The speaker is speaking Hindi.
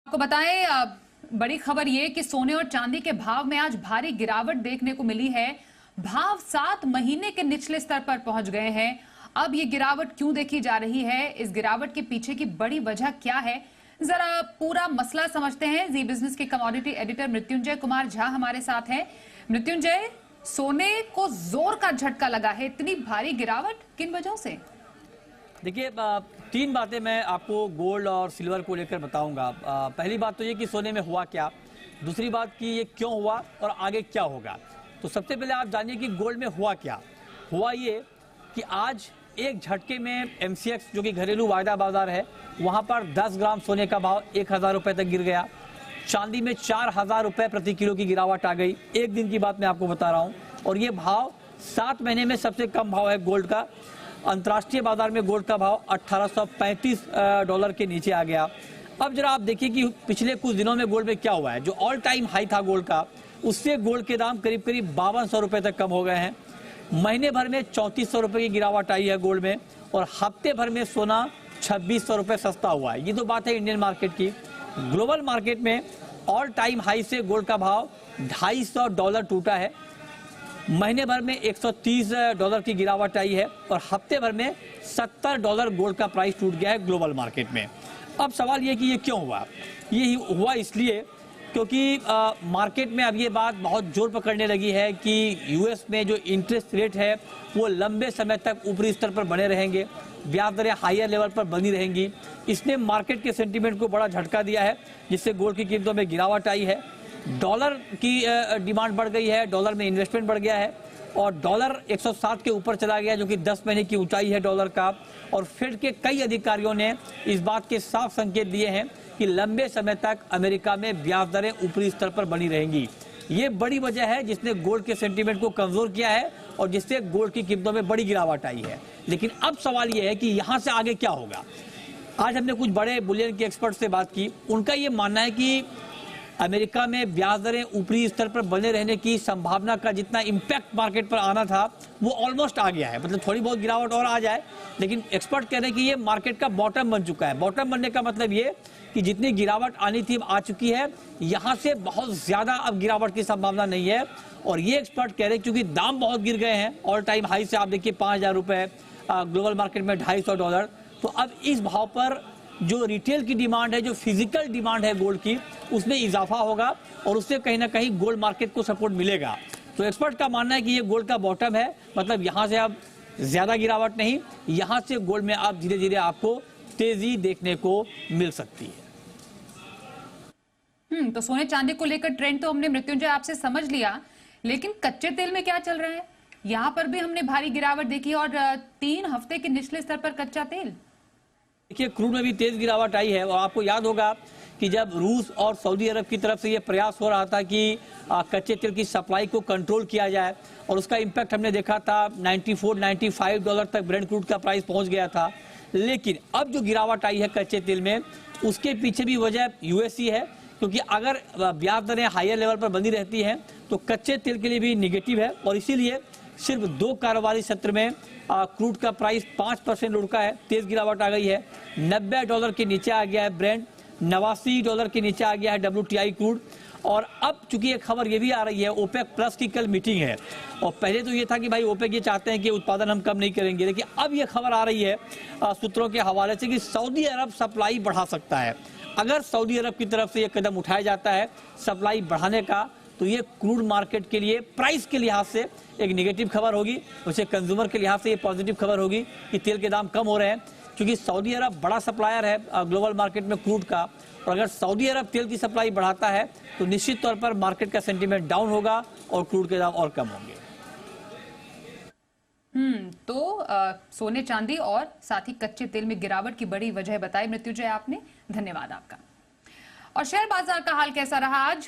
आपको बताएं बड़ी खबर ये कि सोने और चांदी के भाव में आज भारी गिरावट देखने को मिली है। भाव 7 महीने के निचले स्तर पर पहुंच गए हैं। अब ये गिरावट क्यों देखी जा रही है, इस गिरावट के पीछे की बड़ी वजह क्या है, जरा पूरा मसला समझते हैं। जी बिजनेस के कमोडिटी एडिटर मृत्युंजय कुमार झा हमारे साथ हैं। मृत्युंजय, सोने को जोर का झटका लगा है, इतनी भारी गिरावट किन वजहों से? देखिए, 3 बातें मैं आपको गोल्ड और सिल्वर को लेकर बताऊंगा। पहली बात तो ये कि सोने में हुआ क्या, दूसरी बात कि ये क्यों हुआ और आगे क्या होगा। तो सबसे पहले आप जानिए कि गोल्ड में हुआ क्या। हुआ ये कि आज एक झटके में MCX जो कि घरेलू वायदा बाजार है, वहां पर 10 ग्राम सोने का भाव 1000 रुपए तक गिर गया। चांदी में 4000 रुपए प्रति किलो की गिरावट आ गई। एक दिन की बात मैं आपको बता रहा हूँ, और ये भाव 7 महीने में सबसे कम भाव है गोल्ड का। अंतर्राष्ट्रीय बाजार में गोल्ड का भाव $1835 के नीचे आ गया। अब जरा आप देखिए कि पिछले कुछ दिनों में गोल्ड में क्या हुआ है। जो ऑल टाइम हाई था गोल्ड का, उससे गोल्ड के दाम करीब करीब 5200 रुपए तक कम हो गए हैं। महीने भर में 3400 रुपए की गिरावट आई है गोल्ड में, और हफ्ते भर में सोना 2600 रुपए सस्ता हुआ है। ये तो बात है इंडियन मार्केट की। ग्लोबल मार्केट में ऑल टाइम हाई से गोल्ड का भाव $250 टूटा है। महीने भर में $130 की गिरावट आई है, और हफ्ते भर में $70 गोल्ड का प्राइस टूट गया है ग्लोबल मार्केट में। अब सवाल ये कि ये क्यों हुआ। ये हुआ इसलिए क्योंकि मार्केट में अब ये बात बहुत जोर पकड़ने लगी है कि यूएस में जो इंटरेस्ट रेट है वो लंबे समय तक ऊपरी स्तर पर बने रहेंगे, ब्याज दरें हायर लेवल पर बनी रहेंगी। इसने मार्केट के सेंटीमेंट को बड़ा झटका दिया है, जिससे गोल्ड की कीमतों में गिरावट आई है। डॉलर की डिमांड बढ़ गई है, डॉलर में इन्वेस्टमेंट बढ़ गया है, और डॉलर 107 के ऊपर चला गया, जो कि 10 महीने की ऊंचाई है डॉलर का। और फेड के कई अधिकारियों ने इस बात के साफ संकेत दिए हैं कि लंबे समय तक अमेरिका में ब्याज दरें ऊपरी स्तर पर बनी रहेंगी। ये बड़ी वजह है जिसने गोल्ड के सेंटीमेंट को कमजोर किया है, और जिससे गोल्ड की कीमतों में बड़ी गिरावट आई है। लेकिन अब सवाल यह है कि यहां से आगे क्या होगा। आज हमने कुछ बड़े बुलियन के एक्सपर्ट से बात की। उनका ये मानना है कि अमेरिका में ब्याज दरें ऊपरी स्तर पर बने रहने की संभावना का जितना इम्पैक्ट मार्केट पर आना था वो ऑलमोस्ट आ गया है। मतलब थोड़ी बहुत गिरावट और आ जाए, लेकिन एक्सपर्ट कह रहे हैं कि ये मार्केट का बॉटम बन चुका है। बॉटम बनने का मतलब ये कि जितनी गिरावट आनी थी अब आ चुकी है, यहां से बहुत ज्यादा अब गिरावट की संभावना नहीं है। और ये एक्सपर्ट कह रहे हैं क्योंकि दाम बहुत गिर गए हैं, ऑल टाइम हाई से आप देखिए 5000 रुपए, ग्लोबल मार्केट में $250, तो अब इस भाव पर जो रिटेल की डिमांड है, जो फिजिकल डिमांड है गोल्ड की, उसमें इजाफा होगा, और उससे कहीं ना कहीं गोल्ड मार्केट को सपोर्ट मिलेगा। तो एक्सपर्ट का मानना है कि ये गोल्ड का बॉटम है, मतलब यहां से अब ज्यादा गिरावट नहीं, यहां से गोल्ड में अब धीरे धीरे आपको तेजी देखने को मिल सकती है। तो सोने चांदी को लेकर ट्रेंड तो हमने मृत्युंजय आपसे समझ लिया, लेकिन कच्चे तेल में क्या चल रहा है? यहाँ पर भी हमने भारी गिरावट देखी, और 3 हफ्ते के निचले स्तर पर कच्चा तेल। देखिए, क्रूड में भी तेज गिरावट आई है। और आपको याद होगा कि जब रूस और सऊदी अरब की तरफ से ये प्रयास हो रहा था कि कच्चे तेल की सप्लाई को कंट्रोल किया जाए, और उसका इम्पैक्ट हमने देखा था, $94-95 तक ब्रेंट क्रूड का प्राइस पहुंच गया था। लेकिन अब जो गिरावट आई है कच्चे तेल में, उसके पीछे भी वजह यूएसई है, क्योंकि अगर ब्याज दरें हायर लेवल पर बनी रहती हैं तो कच्चे तेल के लिए भी निगेटिव है। और इसीलिए सिर्फ 2 कारोबारी सत्र में क्रूड का प्राइस 5% लुढ़का है, तेज गिरावट आ गई है। $90 के नीचे आ गया है ब्रेंट, $89 के नीचे आ गया है WTI क्रूड। और अब चूंकि एक खबर ये भी आ रही है, ओपेक प्लस की कल मीटिंग है, और पहले तो ये था कि भाई ओपेक ये चाहते हैं कि उत्पादन हम कम नहीं करेंगे, लेकिन अब ये खबर आ रही है सूत्रों के हवाले से कि सऊदी अरब सप्लाई बढ़ा सकता है। अगर सऊदी अरब की तरफ से ये कदम उठाया जाता है सप्लाई बढ़ाने का, तो ये क्रूड मार्केट के लिए प्राइस के लिहाज से एक नेगेटिव खबर होगी, उसे कंज्यूमर के लिहाज से ये पॉजिटिव खबर होगी कि तेल के दाम कम हो रहे हैं। क्योंकि सऊदी अरब बड़ा सप्लायर है ग्लोबल मार्केट में क्रूड का, और अगर सऊदी अरब तेल की सप्लाई बढ़ाता है तो निश्चित तौर पर मार्केट का सेंटीमेंट डाउन होगा और क्रूड के दाम और कम होंगे। तो सोने चांदी और साथ ही कच्चे तेल में गिरावट की बड़ी वजह बताई मृत्युंजय आपने, धन्यवाद आपका। और शेयर बाजार का हाल कैसा रहा आज?